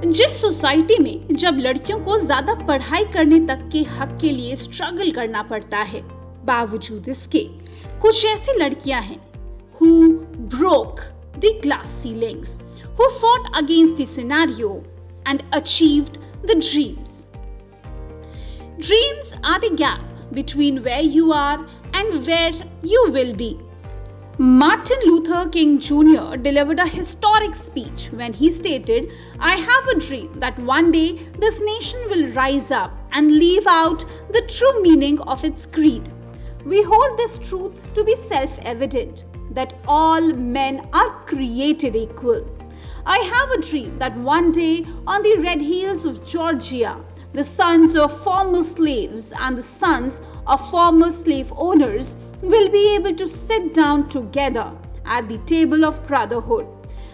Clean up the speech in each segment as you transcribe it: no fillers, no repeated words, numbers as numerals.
जिस सोसाइटी में जब लड़कियों को ज्यादा पढ़ाई करने तक के हक के लिए स्ट्रगल करना पड़ता है, बावजूद इसके कुछ ऐसी लड़कियां हैं who broke the glass ceilings, who fought against the scenario and achieved the dreams. Dreams are the gap between where you are and where you will be. Martin Luther King Jr. delivered a historic speech when he stated, "I have a dream that one day this nation will rise up and leave out the true meaning of its creed. We hold this truth to be self-evident, that all men are created equal. I have a dream that one day on the red hills of Georgia, the sons of former slaves and the sons of former slave owners will be able to sit down together at the table of brotherhood.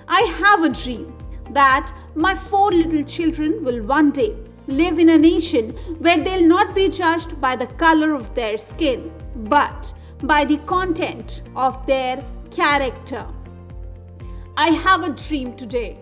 I have a dream that my 4 little children will one day live in a nation where they'll not be judged by the color of their skin, but by the content of their character. I have a dream today.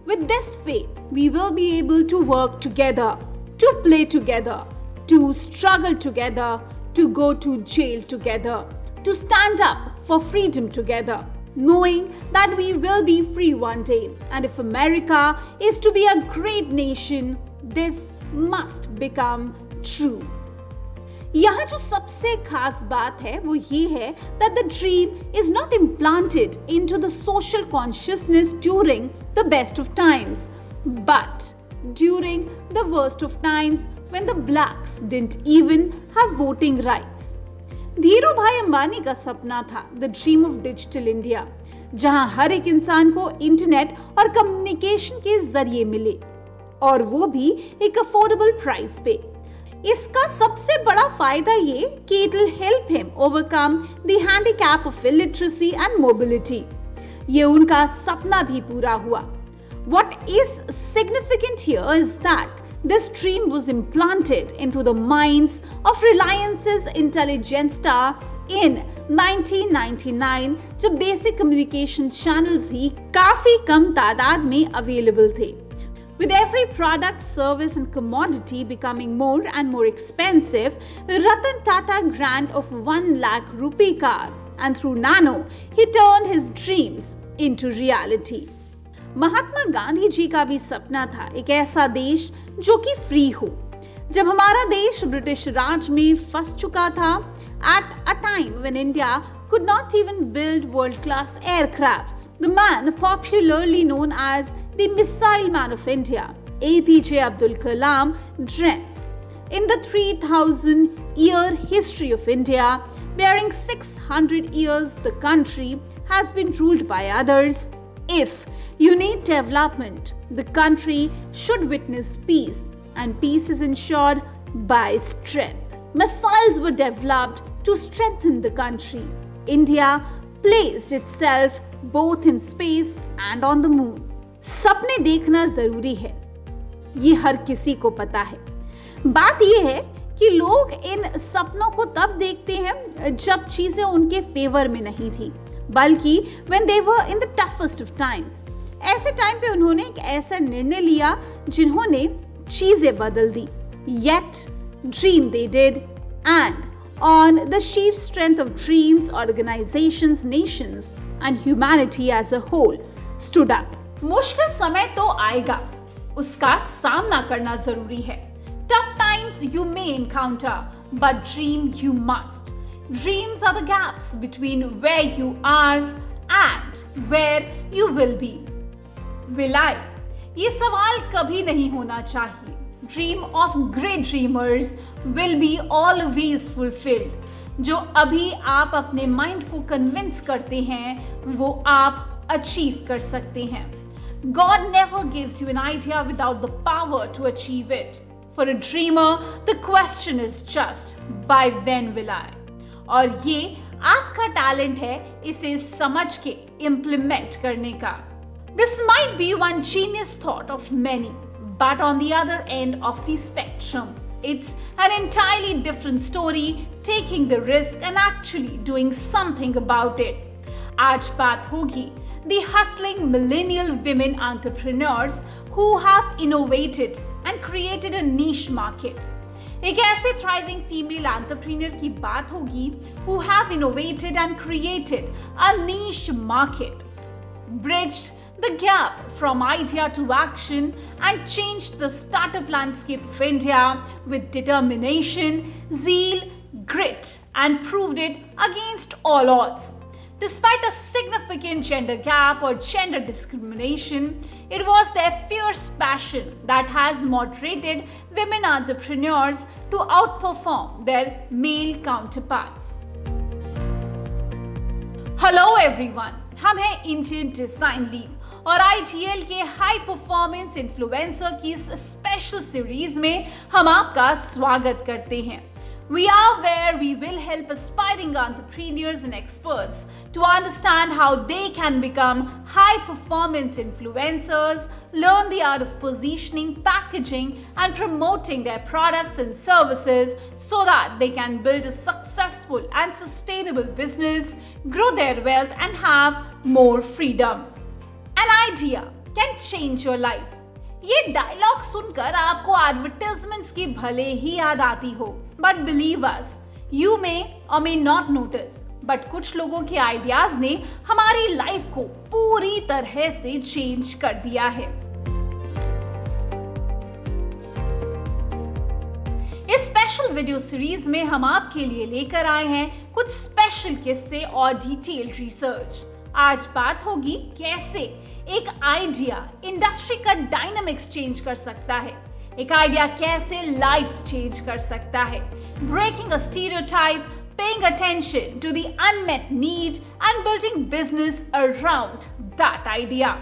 With this faith, we will be able to work together, to play together, to struggle together, to go to jail together, to stand up for freedom together, knowing that we will be free one day. And if America is to be a great nation, this must become true." यहाँ जो सबसे खास बात है वो ये है that the dream is not implanted into the social consciousness during the best of times, but during the worst of times when the blacks didn't even have voting rights. Dhiru भाई अंबानी का सपना था the dream of digital India, जहां हर एक इंसान को internet और communication के जरिए मिले, और वो भी एक अफोर्डेबल प्राइस पे। इसका सबसे बड़ा फायदा ये कि it will help him overcome the handicap of illiteracy and mobility. ये उनका सपना भी पूरा हुआ। What is significant here is that this dream was implanted into the minds of Reliance's intelligentsia in 1999, जब बेसिक कम्युनिकेशन चैनल्स ही काफी कम तादाद में अवेलेबल थे। With every product, service and commodity becoming more and more expensive, Ratan Tata grant of 1 lakh rupee car, and through Nano, he turned his dreams into reality. Mahatma Gandhi ji का भी सपना था एक ऐसा देश जो कि फ्री हो। जब हमारा देश ब्रिटिश राज में फंस चुका था, at a time when India could not even build world-class aircrafts, the man popularly known as the Missile Man of India, APJ Abdul Kalam, dreamt. In the 3,000-year history of India, bearing 600 years, the country has been ruled by others. If you need development, the country should witness peace, and peace is ensured by strength. Missiles were developed to strengthen the country. India placed itself both in space and on the moon. सपने देखना जरूरी है, ये हर किसी को पता है। बात ये है कि लोग इन सपनों को तब देखते हैं जब चीजें उनके फेवर में नहीं थी, बल्कि when they were in the toughest of times. ऐसे टाइम पे उन्होंने एक ऐसा निर्णय लिया जिन्होंने चीजें बदल दी। Yet dream they did, and on the sheer strength of dreams, organizations, nations and humanity as a whole stood up. मुश्किल समय तो आएगा, उसका सामना करना जरूरी है। Tough times you may encounter, but dream you must. Dreams are the gaps between where you are and where you will be. Will I? ये सवाल कभी नहीं होना चाहिए। Dream of great dreamers will be always fulfilled. जो अभी आप अपने माइंड को कन्विंस करते हैं, वो आप अचीव कर सकते हैं। God never gives you an idea without the power to achieve it. For a dreamer, the question is just, by when will I? और ये आपका टैलेंट है इसे समझ के इम्प्लीमेंट करने का। This might be one genius thought of many, but on the other end of the spectrum, it's an entirely different story, taking the risk and actually doing something about it. आज बात होगी the hustling millennial women entrepreneurs who have innovated and created a niche market. एक ऐसे thriving female entrepreneur की बात होगी who have innovated and created a niche market, bridged the gap from idea to action and changed the startup landscape of India with determination, zeal, grit, and proved it against all odds. Despite a significant gender gap or gender discrimination, it was their fierce passion that has motivated women entrepreneurs to outperform their male counterparts. Hello everyone, हम हैं Indian design league और IGL के high performance influencer की इस special series में हम आपका स्वागत करते हैं. We are where we will help aspiring entrepreneurs and experts to understand how they can become high-performance influencers, learn the art of positioning, packaging, and promoting their products and services so that they can build a successful and sustainable business, grow their wealth, and have more freedom. An idea can change your life. ये dialogue सुनकर आपको advertisements की भले ही याद आती हो, but believe us, you may और may not notice, but कुछ लोगों के आइडियाज ने हमारी लाइफ को पूरी तरह से चेंज कर दिया है. इस स्पेशल वीडियो सीरीज में हम आपके लिए लेकर आए हैं कुछ स्पेशल किस्से और डिटेल्ड रिसर्च. आज बात होगी कैसे एक आइडिया इंडस्ट्री का डायनामिक्स चेंज कर सकता है, एक आइडिया कैसे लाइफ चेंज कर सकता है, breaking a stereotype, paying attention to the unmet need and building business around that idea.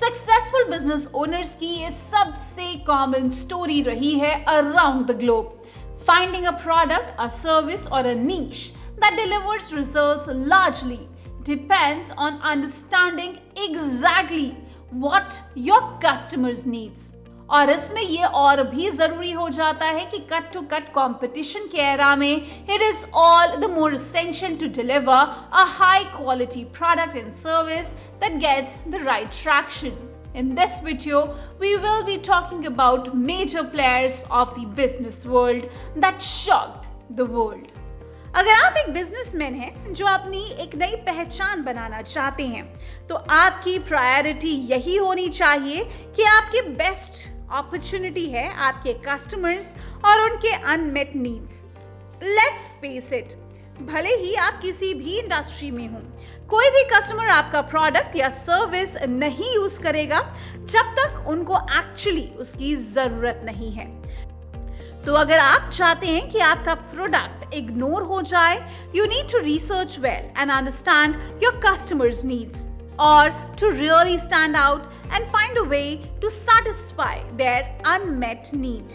Successful business owners की ये सबसे कॉमन स्टोरी रही है around the globe. Finding a product, a service और a niche that delivers results largely depends on understanding exactly what your customers needs. और इसमें ये और भी जरूरी हो जाता है कि कट टू कट कंपटीशन के एरा में it is all the more essential to deliver a high quality product and service that gets the right traction. In this video, we will be talking about major players of the business world that shocked the world. अगर आप एक businessman हैं जो अपनी एक नई पहचान बनाना चाहते हैं, तो आपकी प्रायोरिटी यही होनी चाहिए कि आपके बेस्ट अपॉर्चुनिटी है आपके कस्टमर्स और उनके unmet needs. Let's face it, भले ही आप किसी भी इंडस्ट्री में हो, कोई भी कस्टमर आपका प्रोडक्ट या सर्विस नहीं यूज करेगा जब तक उनको एक्चुअली उसकी जरूरत नहीं है. तो अगर आप चाहते हैं कि आपका प्रोडक्ट इग्नोर हो जाए, you need to research well and understand your customers needs, और to really stand out and find a way to satisfy their unmet need.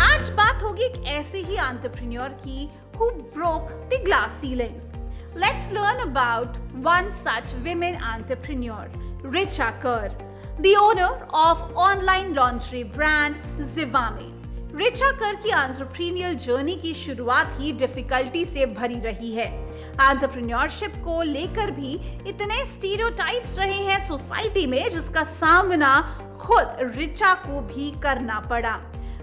आज बात होगी एक ऐसे ही एंटरप्रेन्योर की who broke the glass ceilings. Let's learn about one such women entrepreneur, Richa Kar, the owner of online lingerie brand Zivame. Richa Kar की entrepreneurial journey की शुरुआत ही डिफिकल्टी से भरी रही है. एंटरप्रेन्योरशिप को लेकर भी इतने स्टीरियोटाइप्स रहे हैं सोसाइटी में, जिसका सामना खुद रिचा को भी करना पड़ा.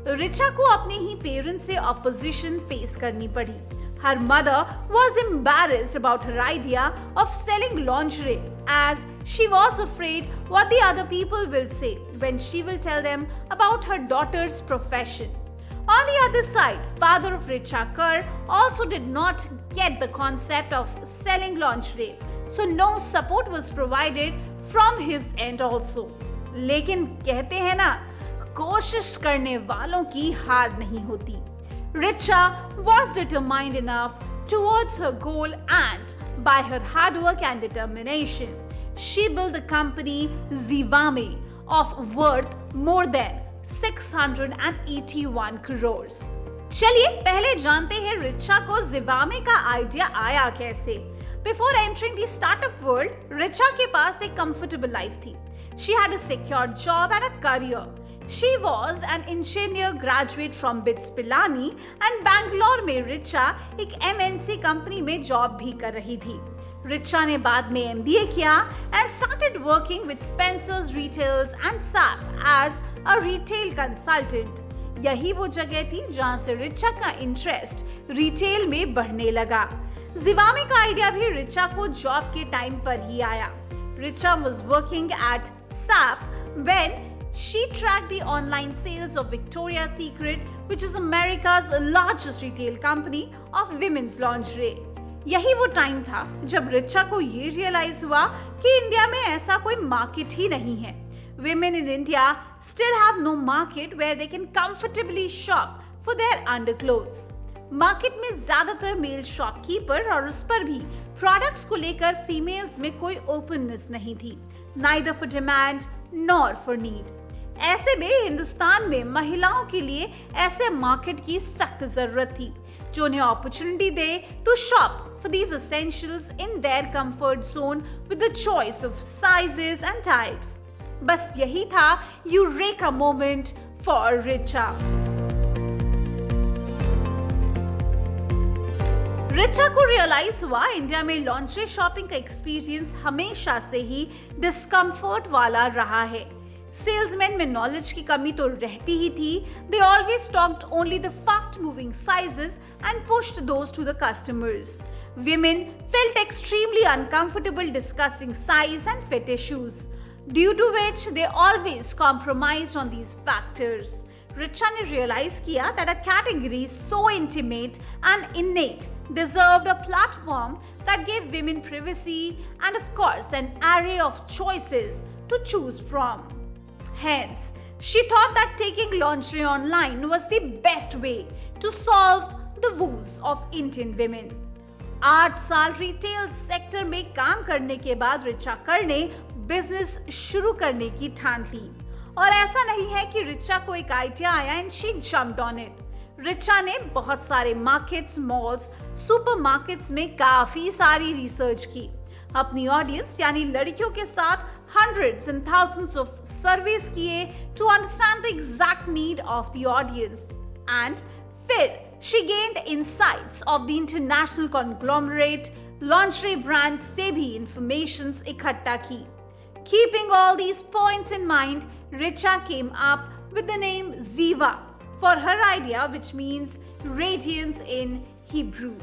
रिचा को अपने ही पेरेंट्स से ऑपोजिशन फेस करनी पड़ी. Her mother was embarrassed about her idea of selling lingerie, as she was afraid what the other people will say when she will tell them about her daughter's profession. On the other side, father of Richa Kar also did not get the concept of selling lingerie, so no support was provided from his end also. लेकिन कहते हैं ना, कोशिश करने वालों की हार नहीं होती. Richa was determined enough towards her goal, and by her hard work and determination, she built the company Zivame of worth more than 681 crores. चलिए पहले जानते हैं रिचा को Zivame का आइडिया आया कैसे. Before entering the startup world, Richa के पास एक comfortable life थी. She had a secure job and a career. She was an engineer graduate from BITS Pilani and Bangalore में रिचा एक MNC कंपनी में जॉब भी कर रही थी. रिचा ने बाद में MBA किया and started working with Spencer's Retails and SAP as a retail consultant. यही वो जगह थी जहां से रिचा का इंटरेस्ट रिटेल में बढ़ने लगा। जिवामे का आइडिया भी रिचा को जॉब के टाइम पर ही आया। Richa was working at SAP when she tracked the online sales of Victoria's Secret, which is America's largest retail company of women's lingerie. यही वो टाइम था जब रिचा को ये रियलाइज हुआ कि इंडिया में ऐसा कोई मार्केट ही नहीं है। Women in India still have no market where they can comfortably shop for their underclothes. Market में ज्यादातर मेल शॉपकीपर और उस पर भी प्रोडक्ट्स को लेकर फीमेल्स में कोई ओपननेस नहीं थी, neither for demand nor for need. ऐसे में हिंदुस्तान में महिलाओं के लिए ऐसे मार्केट की सख्त जरूरत थी जो उन्हें अपॉर्चुनिटी दे to shop for these essentials in their comfort zone with the choice of sizes and types. बस यही था eureka moment for Richa. Richa को रियलाइज हुआ इंडिया में लॉन्ड्री शॉपिंग का एक्सपीरियंस हमेशा से ही डिस्कम्फर्ट वाला रहा है। सेल्समैन में नॉलेज की कमी तो रहती ही थी। They always stocked only the fast moving sizes and pushed those two the customers. Women felt extremely uncomfortable discussing size and fit issues, due to which they always compromised on these factors. Richa ने realize किया that a category so intimate and innate deserved a platform that gave women privacy and of course an array of choices to choose from. Hence, she thought that taking lingerie online was the best way to solve the woes of Indian women. 8 साल retail sector में काम करने के बाद रिचा कर ने business शुरू करने की ठान ली। और ऐसा नहीं है कि रिचा को एक आइडिया आया and she jumped on it. Richa ने बहुत सारे मार्केट्स, मॉल्स, सुपरमार्केट्स में काफी सारी रिसर्च की। अपनी ऑडियंस यानी लड़कियों के साथ hundreds and thousands of surveys किए to understand the exact need of the audience and फिर she gained insights of the international conglomerate lingerie brands से भी informations इकट्ठा की। Keeping all these points in mind, Richa came up with the name Ziva for her idea, which means radiance in Hebrew.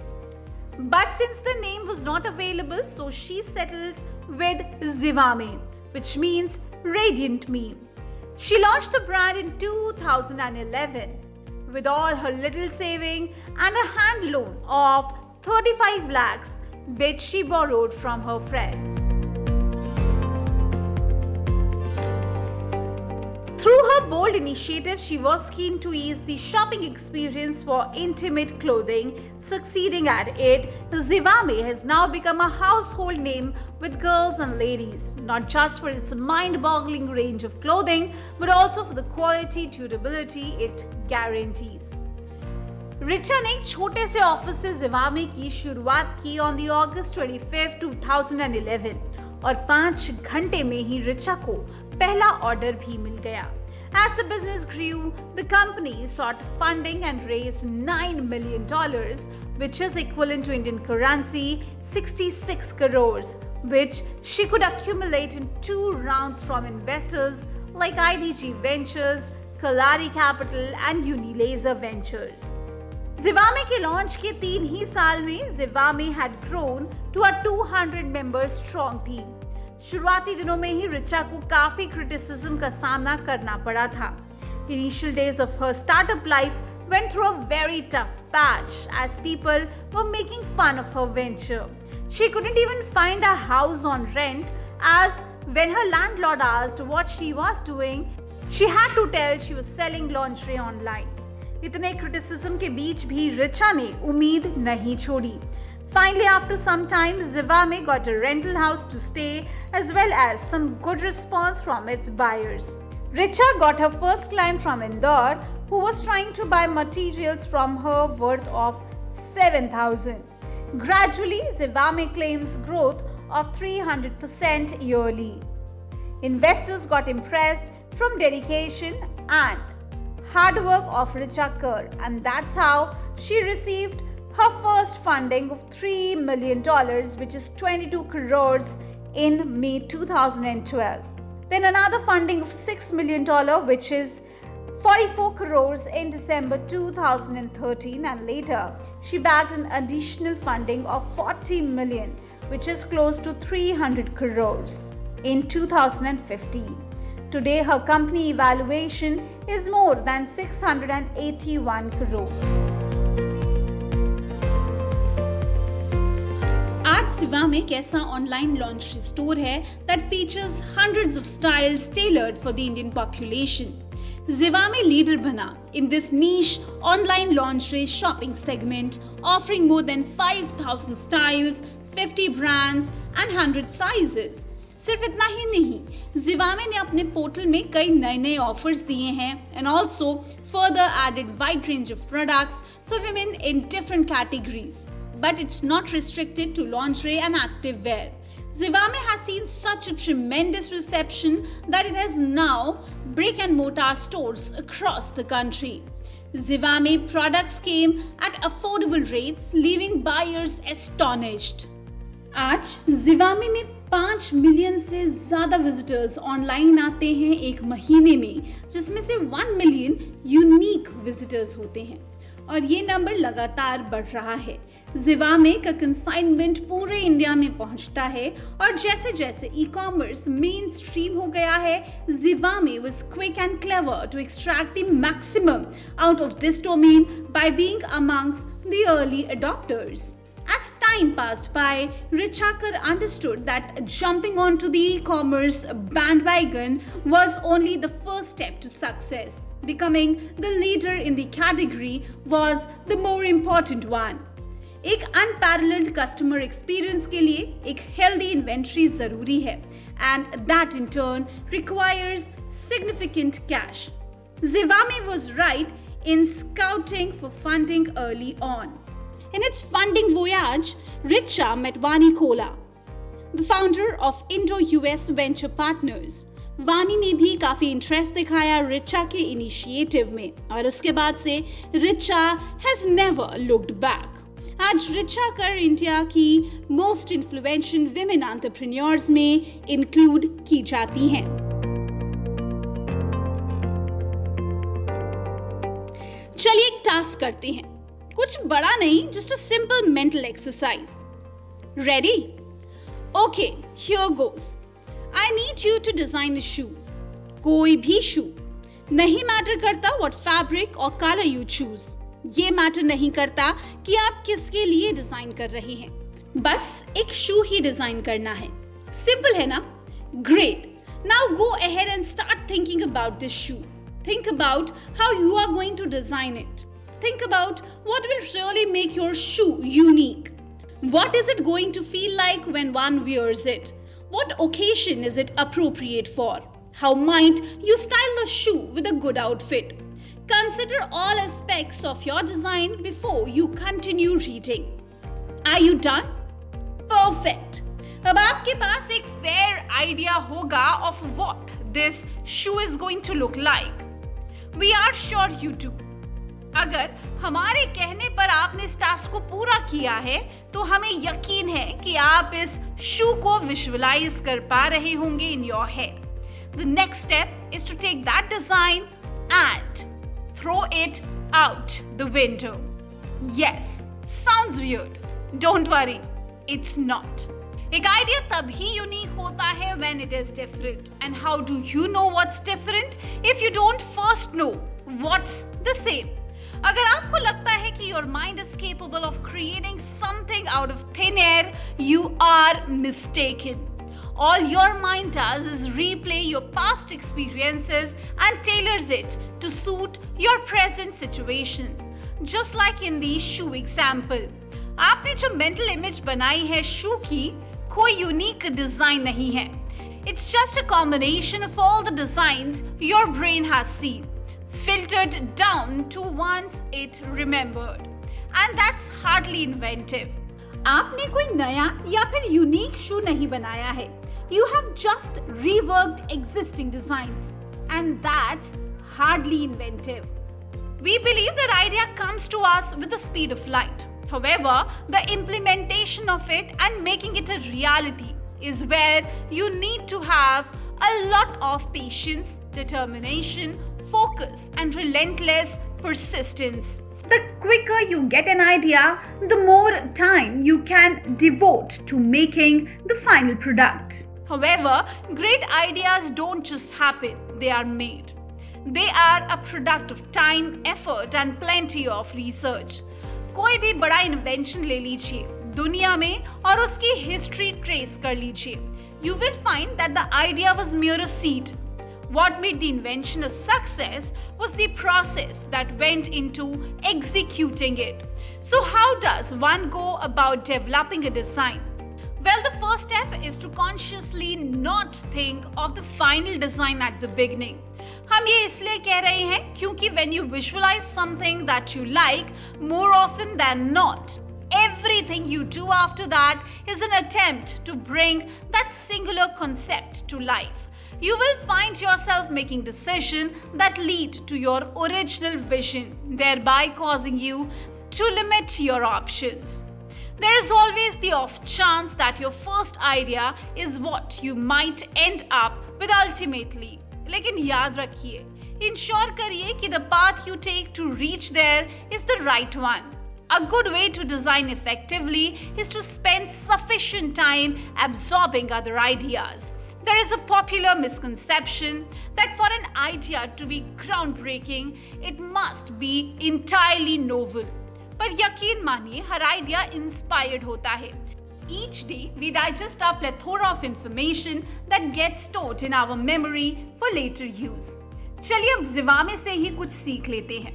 But since the name was not available, so she settled with Zivame, which means radiant me. She launched the brand in 2011. With all her little saving and a hand loan of 35 lakhs which she borrowed from her friends. Through her bold initiative, she was keen to ease the shopping experience for intimate clothing. Succeeding at it, Zivame has now become a household name with girls and ladies, not just for its mind-boggling range of clothing, but also for the quality, durability it guarantees. Richa ने एक छोटे से office से जिवामे की शुरुआत की on the August 25, 2011 और 5 घंटे में ही रिचा को पहला ऑर्डर भी मिल गया। As the business grew, the company sought funding and raised $9 million, which is equivalent to Indian currency 66 crores, which she could accumulate in 2 rounds from investors like IDG Ventures, Kalari Capital and Unilaser Ventures. Zivame के launch के 3 ही साल में Zivame had grown to a 200-member strong team. शुरुआती दिनों में ही रिचा को काफी criticism का सामना करना पड़ा था। Initial days of her startup life went through a very tough patch as people were making fun of her venture. She couldn't even find a house on rent as when her landlord asked what she was doing, she had to tell she was selling lingerie online. इतने criticism के बीच भी रिचा ने उम्मीद नहीं छोड़ी। Finally, after some time, Zivame got a rental house to stay as well as some good response from its buyers. Richa got her first client from Indore who was trying to buy materials from her worth of 7,000. Gradually, Zivame claims growth of 300% yearly. Investors got impressed from dedication and hard work of Richa Kerr, and that's how she received her first funding of $3 million, which is 22 crores in May 2012. Then another funding of $6 million, which is 44 crores in December 2013, and later she bagged an additional funding of 40 million, which is close to 300 crores in 2015. Today her company evaluation is more than 681 crore. आज Zivame एक ऐसा online laundry store है that features hundreds of styles tailored for the Indian population. Zivame leader bana in this niche online lingerie shopping segment, offering more than 5,000 styles, 50 brands and 100 sizes. सिर्फ इतना ही नहीं, Zivame ने अपने portal में कई नए offers दिए हैं and also further added wide range of products for women in different categories. But it's not restricted to lingerie and active wear. Zivame has seen such a tremendous reception that it has now brick and mortar stores across the country. Zivame products came at affordable rates, leaving buyers astonished. आज Zivame में 5 million से ज्यादा visitors online आते हैं एक महीने में, जिसमें से 1 मिलियन यूनिक विजिटर्स होते हैं और ये नंबर लगातार बढ़ रहा है. Zivame का कंसाइनमेंट पूरे इंडिया में पहुंचता है और जैसे जैसे ई-कॉमर्स मेन स्ट्रीम हो गया है, Zivame was quick and clever to extract the maximum out of this domain by being amongst the early adopters. As time passed by, Richakar understood that jumping onto the e-commerce bandwagon was only the first step to success. Becoming the leader in the category was the more important one. एक unparalleled customer experience के लिए एक healthy inventory जरूरी है and that in turn requires significant cash. Zivame was right in scouting for funding early on. In its funding voyage, Richa met Vani Kola, the founder of Indo-US Venture Partners. वानी ने भी काफी interest दिखाया रिचा के initiative में और उसके बाद से Richa has never looked back. आज रिचा कर इंडिया की मोस्ट इन्फ्लुएंशियल विमेन एंटरप्रेन्योर्स में इंक्लूड की जाती हैं. चलिए एक टास्क करते हैं, कुछ बड़ा नहीं, just a simple mental exercise. Ready? Okay, here goes. I need you to design a shoe. कोई भी शू. नहीं मैटर करता what fabric और color you choose. ये मैटर नहीं करता कि आप किसके लिए डिजाइन कर रहे हैं. बस एक शू ही डिजाइन करना है. सिंपल है ना? Great. Now go ahead and start thinking about this shoe. Think about how you are going to design it. Think about what will really make your shoe unique. What is it going to feel like when one wears it? What occasion is it appropriate for? How might you style the shoe with a good outfit? Consider all aspects of your design before you continue reading. Are you done? Perfect. अब आपके पास एक fair idea होगा of what this shoe is going to look like. We are sure you do. अगर हमारे कहने पर आपने इस टास्क को पूरा किया है तो हमें यकीन है कि आप इस शू को विजुअलाइज कर पा रहे होंगे in your head. The next step is to take that design and throw it out the window. Yes, sounds weird. Don't worry, it's not. एक आइडिया तभी यूनिक होता है when it is different. And how do you know what's different if you don't first know what's the same? अगर आपको लगता है कि your mind is capable of creating something out of thin air, you are mistaken. All your mind does is replay your past experiences and tailors it to suit your present situation. Just like in the shoe example. आपने जो mental image बनाई है शू की, कोई unique design नहीं है. It's just a combination of all the designs your brain has seen, filtered down to ones it remembered. And that's hardly inventive. आपने कोई नया या फिर यूनिक शू नहीं बनाया है. You have just reworked existing designs. And that's hardly inventive. We believe that idea comes to us with the speed of light. However, the implementation of it and making it a reality is where you need to have a lot of patience, determination, focus, and relentless persistence. The quicker you get an idea, the more time you can devote to making the final product. However, great ideas don't just happen, they are made. They are a product of time, effort, and plenty of research. कोई भी बड़ा invention ले लीजिए दुनिया में और उसकी history trace कर लीजिए. You will find that the idea was mere a seed. What made the invention a success was the process that went into executing it. So how does one go about developing a design? Well, the first step is to consciously not think of the final design at the beginning. हम ये इसलिए कह रहे हैं क्योंकि when you visualize something that you like, more often than not, everything you do after that is an attempt to bring that singular concept to life. You will find yourself making decisions that lead to your original vision, thereby causing you to limit your options. There is always the off chance that your first idea is what you might end up with ultimately. लेकिन याद रखिए, ensure करिए कि the path you take to reach there is the right one. A good way to design effectively is to spend sufficient time absorbing other ideas. There is a popular misconception that for an idea to be groundbreaking, it must be entirely novel. पर यकीन मानिए हर idea inspired होता है. Each day we digest a plethora of information that gets stored in our memory for later use. चलिए अब ज़िवामे से ही कुछ सीख लेते हैं.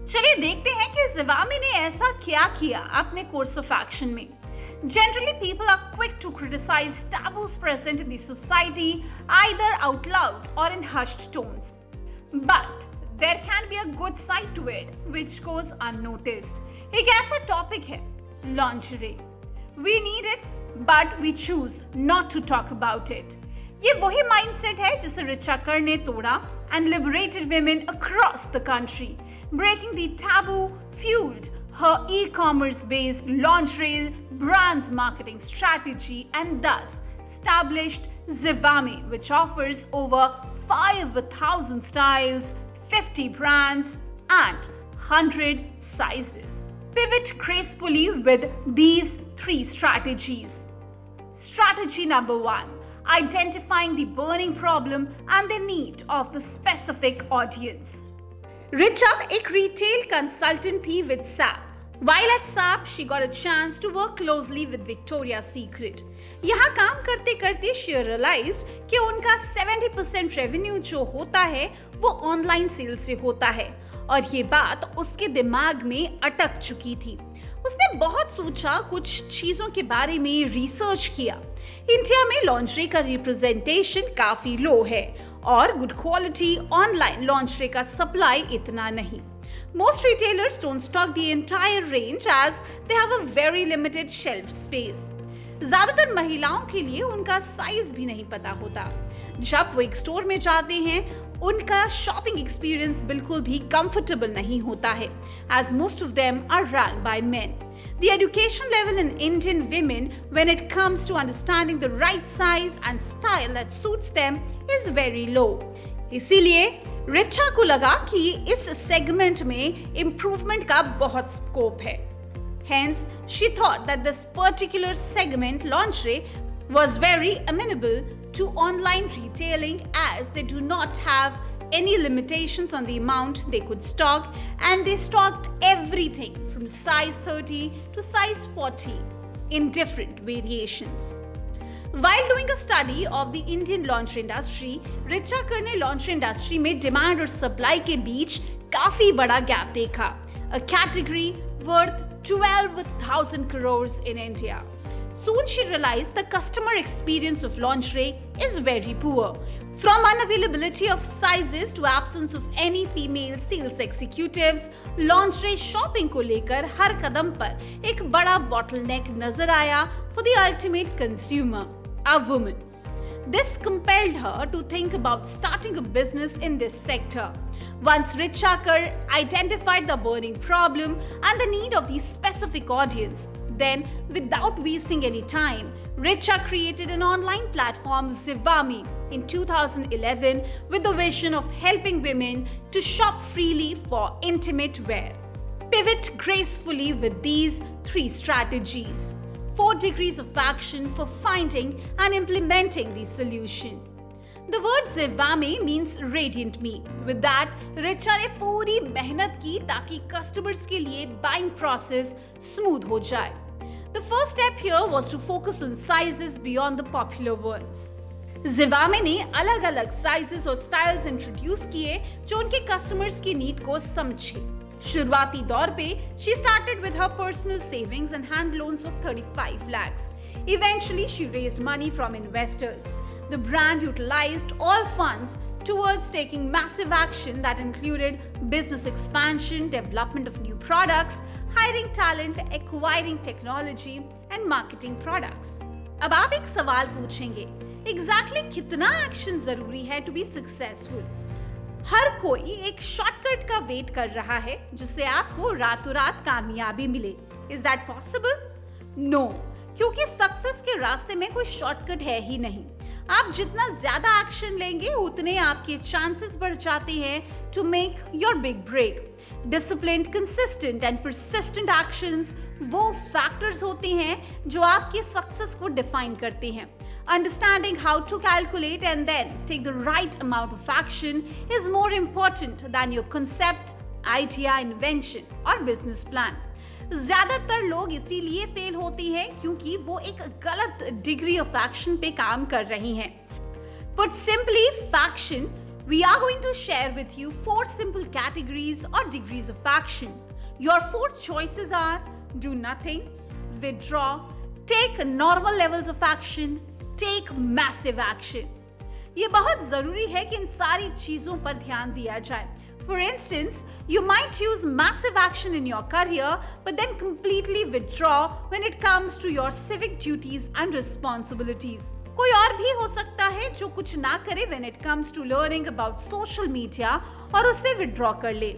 चलिए देखते हैं कि ज़िवामे ने ऐसा क्या किया अपने course of action में. Generally, people are quick to criticize taboos present in the society, either out loud or in hushed tones. But there can be a good side to it, which goes unnoticed. एक ऐसा topic है lingerie. We need it, but we choose not to talk about it. ये वही mindset है जिसे रिचा कर ने तोड़ा and liberated women across the country. Breaking the taboo fueled her e-commerce based lingerie brand's marketing strategy and thus established Zivame, which offers over 5,000 styles, 50 brands and 100 sizes. Pivot gracefully with these 3 strategies. Strategy number 1. Identifying the burning problem and the need of the specific audience. Richa, एक retail consultant थी with SAP. While at SAP, she got a chance to work closely with Victoria's Secret. यहाँ काम करते करते she realized कि उनका 70% revenue जो होता है वो ऑनलाइन सेल से होता है और ये बात उसके दिमाग में अटक चुकी थी. उसने बहुत सोचा, कुछ चीजों के बारे में रिसर्च किया. इंडिया में लॉन्ड्री का रिप्रेजेंटेशन काफी लो है और गुड क्वालिटी ऑनलाइन लॉन्ड्री का सप्लाई इतना नहीं. Most retailers don't stock the entire range as they have a very limited shelf space. ज्यादातर महिलाओं के लिए उनका साइज भी नहीं पता होता. जब वो एक स्टोर में जाते हैं, उनका शॉपिंग एक्सपीरियंस बिल्कुल भी कंफर्टेबल नहीं होता है, as most of them are run by men. The education level in Indian women when it comes to understanding the right size and style that suits them is very low. इसीलिए रिचा को लगा कि इस segment में improvement का बहुत scope है. Hence, she thought that this particular segment, lingerie, was very amenable to online retailing as they do not have any limitations on the amount they could stock and they stocked everything from size 30 to size 40 in different variations. While doing a study of the Indian lingerie industry, Richa Kar ने lingerie industry में demand और supply के बीच काफी बड़ा gap देखा. A category worth 12,000 crores in India. Soon she realized the customer experience of lingerie is very poor. From unavailability of sizes to absence of any female sales executives, lingerie shopping को लेकर हर कदम पर एक बड़ा bottleneck नजर आया for the ultimate consumer, a woman. This compelled her to think about starting a business in this sector. Once Richa Kar identified the burning problem and the need of the specific audience, then without wasting any time, Richa created an online platform, Zivame, in 2011 with the vision of helping women to shop freely for intimate wear. Pivot gracefully with these 3 strategies. 4 degrees of action for finding and implementing the solution. The word Zivame means radiant me. With that, Richa ने पूरी मेहनत की ताकि customers के लिए buying process smooth हो जाए. The first step here was to focus on sizes beyond the popular ones. Zivame ने अलग-अलग sizes और styles introduce किए जो उनके customers की need को समझे. शुरुआती दौर पे she started with her personal savings and hand loans of 35 lakhs. Eventually, she raised money from investors. The brand utilized all funds towards taking massive action that included business expansion, development of new products, hiring talent, acquiring technology, and marketing products. अब आप एक सवाल पूछेंगे, exactly कितना action जरूरी है to be successful? हर कोई एक शॉर्टकट का वेट कर रहा है जिससे आपको रातों रात कामयाबी मिले. Is that possible? No, क्योंकि सक्सेस के रास्ते में कोई शॉर्टकट है ही नहीं. आप जितना ज्यादा एक्शन लेंगे उतने आपके चांसेस बढ़ जाते हैं to make your big break. Disciplined, consistent and persistent actions वो फैक्टर्स होते हैं जो आपके सक्सेस को डिफाइन करते हैं. Understanding how to calculate and then take the right amount of action is more important than your concept, idea, invention or business plan. ज्यादातर लोग इसीलिए फेल होते हैं क्योंकि वो एक गलत डिग्री ऑफ एक्शन पे काम कर रही हैं. Put simply, faction, we are going to share with you 4 simple categories or degrees of action. Your 4 choices are do nothing, withdraw, take normal levels of action, take massive action. ये बहुत जरूरी है कि इन सारी चीजों पर ध्यान दिया जाए. For instance, you might use massive action in your career, but then completely withdraw when it comes to your civic duties and responsibilities. कोई और भी हो सकता है जो कुछ ना करे when it comes to learning about social media और उससे withdraw कर ले.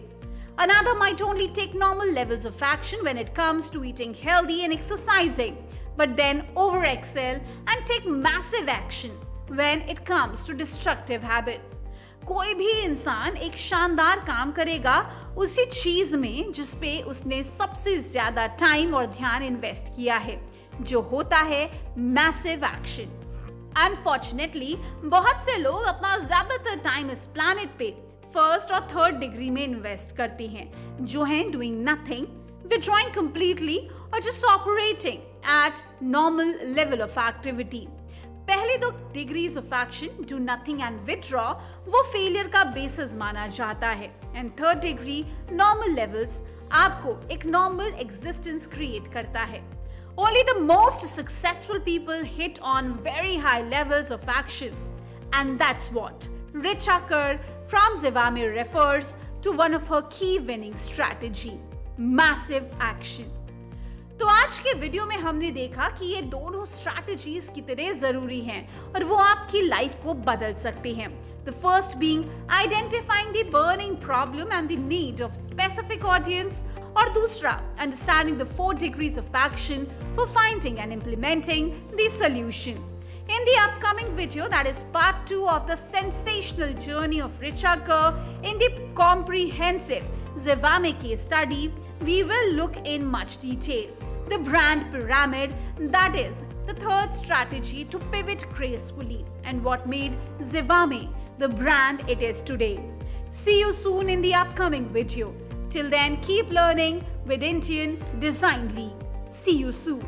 Another might only take normal levels of action when it comes to eating healthy and exercising, but then over-excel and take massive action when it comes to destructive habits. कोई भी इंसान एक शानदार काम करेगा उसी चीज में जिस पे उसने सबसे ज्यादा टाइम और ध्यान इन्वेस्ट किया है, जो होता है मैसिव एक्शन. अनफॉर्चुनेटली बहुत से लोग अपना ज्यादातर टाइम इस प्लैनेट पे फर्स्ट और थर्ड डिग्री में इन्वेस्ट करते हैं, जो हैं डूइंग नथिंग, विथड्रॉइंग कंप्लीटली और just operating eight normal level of activity. पहले 2 degrees of action, do nothing and withdraw, वो फेलियर का बेसिस माना जाता है. And third degree, normal levels, आपको एक नॉर्मल एग्जिस्टेंस क्रिएट करता है. Only the most successful people hit on very high levels of action. And that's what Richa Kar from Zivame refers to one of her key winning strategy, massive action. तो आज के video में हमने देखा कि ये दोनों स्ट्रैटेजीज कितने जरूरी हैं और वो आपकी लाइफ को बदल सकते हैं. The first being identifying the burning problem and the need of specific audience, और दूसरा understanding the 4 degrees of action for finding and implementing the solution. In the upcoming video, that is part 2 of the sensational journey of Richa Kar in the comprehensive Zivame case study, we will look in much detail the brand pyramid, that is the third strategy to pivot gracefully, and what made Zivame the brand it is today. See you soon in the upcoming video. Till then, keep learning with Indian Design League. See you soon.